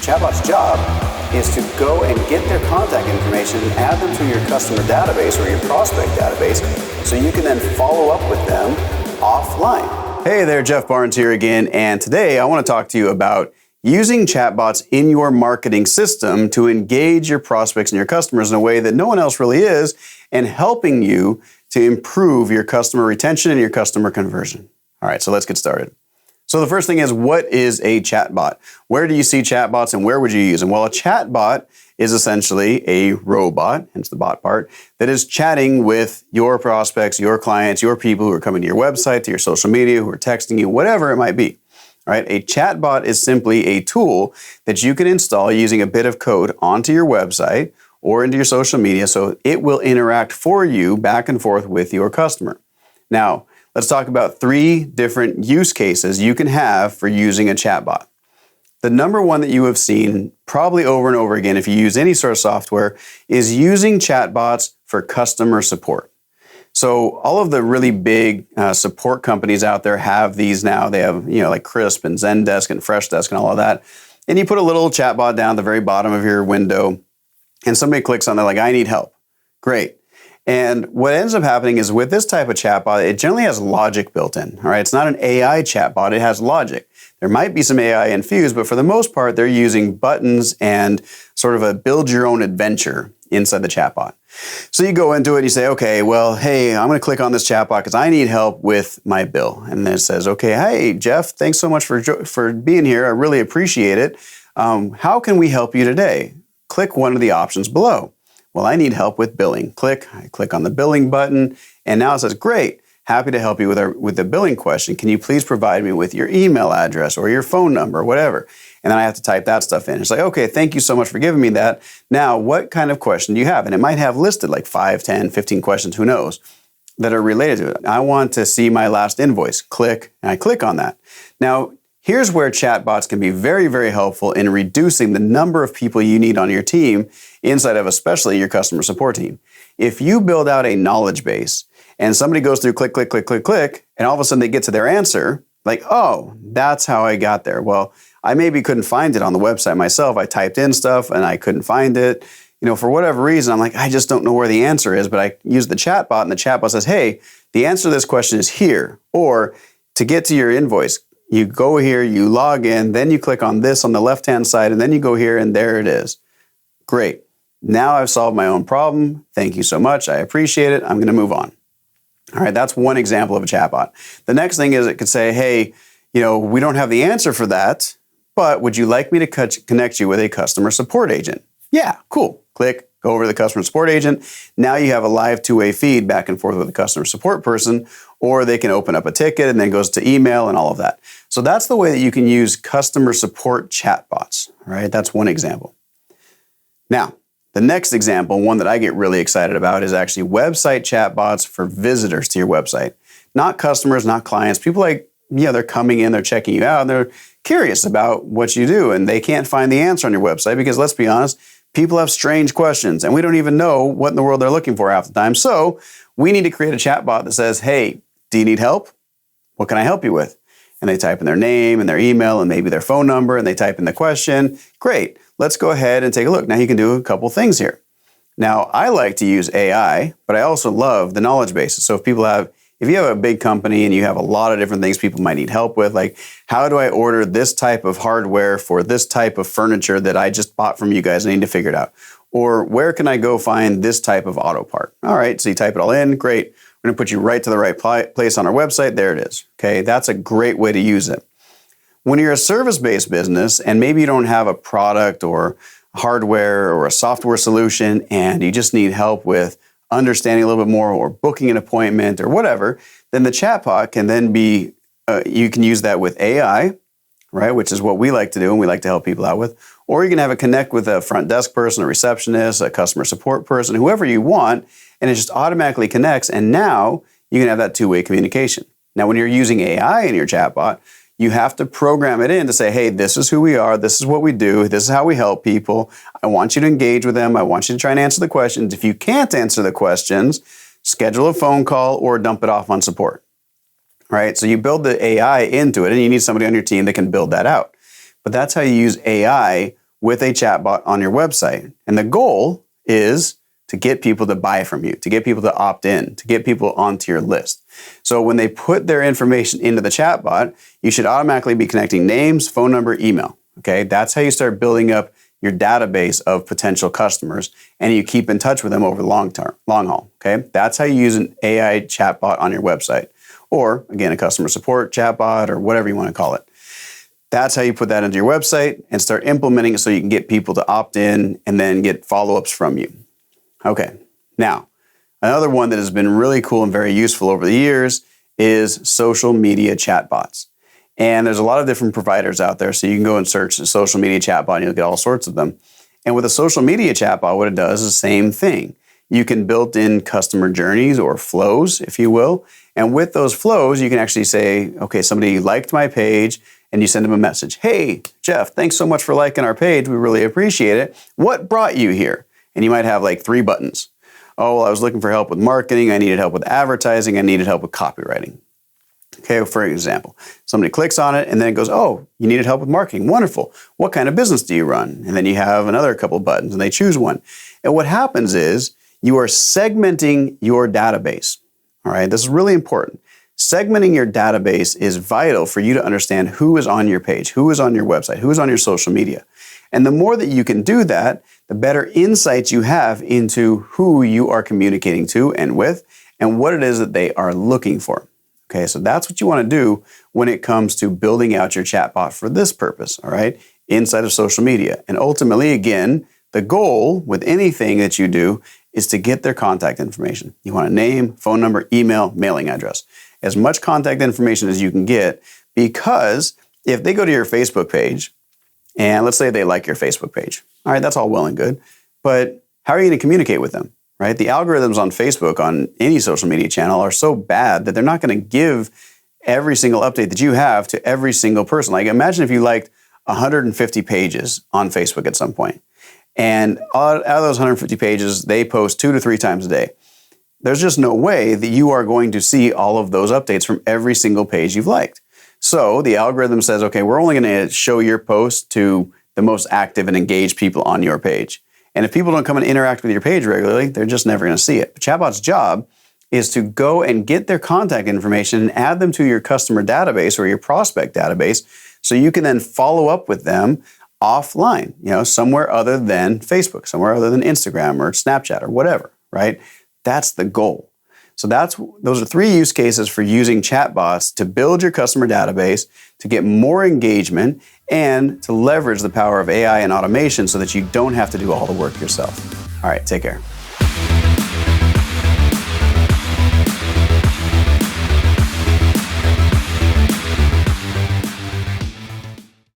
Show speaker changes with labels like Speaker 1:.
Speaker 1: Chatbot's job is to go and get their contact information and add them to your customer database or your prospect database so you can then follow up with them offline. Hey there, Jeff Barnes here again, and today I want to talk to you about using chatbots in your marketing system to engage your prospects and your customers in a way that no one else really is, and helping you to improve your customer retention and your customer conversion. All right, so let's get started. So the first thing is, what is a chatbot? Where do you see chatbots and where would you use them? Well, a chatbot is essentially a robot, hence the bot part, that is chatting with your prospects, your clients, your people who are coming to your website, to your social media, who are texting you, whatever it might be. All right, a chatbot is simply a tool that you can install using a bit of code onto your website or into your social media so it will interact for you back and forth with your customer. Now, let's talk about 3 different use cases you can have for using a chatbot. The number one that you have seen probably over and over again if you use any sort of software is using chatbots for customer support. So all of the really big support companies out there have these now. They have, like Crisp and Zendesk and Freshdesk and all of that. And you put a little chatbot down at the very bottom of your window and somebody clicks on it like, I need help. Great. And what ends up happening is with this type of chatbot, it generally has logic built in. All right, it's not an AI chatbot, it has logic. There might be some AI infused, but for the most part, they're using buttons and sort of a build your own adventure inside the chatbot. So you go into it and you say, okay, well, hey, I'm going to click on this chatbot because I need help with my bill. And then it says, okay, hey, Jeff, thanks so much for being here. I really appreciate it. How can we help you today? Click one of the options below. Well, I need help with billing. I click on the billing button, and now it says, great, happy to help you with the billing question. Can you please provide me with your email address or your phone number, whatever? And then I have to type that stuff in. It's like, okay, thank you so much for giving me that. Now, what kind of question do you have? And it might have listed like 5, 10, 15 questions, who knows, that are related to it. I want to see my last invoice. Click, and I click on that. Now, here's where chatbots can be very, very helpful in reducing the number of people you need on your team inside of especially your customer support team. If you build out a knowledge base and somebody goes through click, click, click, click, click, and all of a sudden they get to their answer, like, oh, that's how I got there. Well, I maybe couldn't find it on the website myself. I typed in stuff and I couldn't find it. For whatever reason, I'm like, I just don't know where the answer is, but I use the chatbot and the chatbot says, hey, the answer to this question is here. Or to get to your invoice, you go here, you log in, then you click on this on the left-hand side, and then you go here, and there it is. Great. Now I've solved my own problem. Thank you so much. I appreciate it. I'm going to move on. All right, that's one example of a chatbot. The next thing is it could say, hey, we don't have the answer for that, but would you like me to connect you with a customer support agent? Yeah, cool. Click, go over to the customer support agent. Now you have a live two-way feed back and forth with the customer support person, or they can open up a ticket and then it goes to email and all of that. So that's the way that you can use customer support chatbots, right? That's one example. Now, the next example, one that I get really excited about, is actually website chatbots for visitors to your website. Not customers, not clients. People they're coming in, they're checking you out, and they're curious about what you do, and they can't find the answer on your website because, let's be honest, people have strange questions, and we don't even know what in the world they're looking for half the time. So we need to create a chatbot that says, hey, do you need help? What can I help you with? And they type in their name and their email and maybe their phone number, and they type in the question. Great. Let's go ahead and take a look. Now you can do a couple things here. Now, I like to use AI, but I also love the knowledge bases. So if you have a big company and you have a lot of different things people might need help with, like how do I order this type of hardware for this type of furniture that I just bought from you guys? I need to figure it out. Or where can I go find this type of auto part? All right, so you type it all in. Great. We're going to put you right to the right place on our website. There it is. Okay, that's a great way to use it. When you're a service-based business and maybe you don't have a product or hardware or a software solution and you just need help with understanding a little bit more or booking an appointment or whatever, then the chatbot can then be, you can use that with AI, right, which is what we like to do and we like to help people out with. Or you can have it connect with a front desk person, a receptionist, a customer support person, whoever you want, and it just automatically connects, and now you can have that two-way communication. Now, when you're using AI in your chatbot, you have to program it in to say, hey, this is who we are, this is what we do, this is how we help people. I want you to engage with them. I want you to try and answer the questions. If you can't answer the questions, schedule a phone call or dump it off on support. Right? So you build the AI into it, and you need somebody on your team that can build that out. But that's how you use AI with a chatbot on your website. And the goal is to get people to buy from you, to get people to opt in, to get people onto your list. So when they put their information into the chatbot, you should automatically be connecting names, phone number, email. Okay, that's how you start building up your database of potential customers, and you keep in touch with them over the long haul. Okay, that's how you use an AI chatbot on your website, or again, a customer support chatbot, or whatever you want to call it. That's how you put that into your website and start implementing it so you can get people to opt in and then get follow-ups from you. Okay, now, another one that has been really cool and very useful over the years is social media chatbots. And there's a lot of different providers out there, so you can go and search the social media chatbot and you'll get all sorts of them. And with a social media chatbot, what it does is the same thing. You can build in customer journeys or flows, if you will. And with those flows, you can actually say, okay, somebody liked my page, and you send them a message. Hey, Jeff, thanks so much for liking our page. We really appreciate it. What brought you here? And you might have like 3 buttons. Oh, well, I was looking for help with marketing. I needed help with advertising. I needed help with copywriting. Okay, for example, somebody clicks on it and then it goes, oh, you needed help with marketing. Wonderful. What kind of business do you run? And then you have another couple of buttons and they choose one. And what happens is you are segmenting your database. All right, this is really important. Segmenting your database is vital for you to understand who is on your page, who is on your website, who is on your social media. And the more that you can do that, the better insights you have into who you are communicating to and with and what it is that they are looking for. Okay, so that's what you want to do when it comes to building out your chatbot for this purpose, all right, inside of social media. And ultimately, again, the goal with anything that you do is to get their contact information. You want a name, phone number, email, mailing address. As much contact information as you can get, because if they go to your Facebook page, and let's say they like your Facebook page, all right, that's all well and good, but how are you going to communicate with them? Right? The algorithms on Facebook, on any social media channel, are so bad that they're not going to give every single update that you have to every single person. Like, imagine if you liked 150 pages on Facebook at some point, and out of those 150 pages, they post 2 to 3 times a day. There's just no way that you are going to see all of those updates from every single page you've liked. So the algorithm says, okay, we're only going to show your post to the most active and engaged people on your page. And if people don't come and interact with your page regularly, they're just never going to see it. But Chatbot's job is to go and get their contact information and add them to your customer database or your prospect database so you can then follow up with them offline, somewhere other than Facebook, somewhere other than Instagram or Snapchat or whatever, right? That's the goal. So those are 3 use cases for using chatbots to build your customer database, to get more engagement, and to leverage the power of AI and automation so that you don't have to do all the work yourself. All right, take care.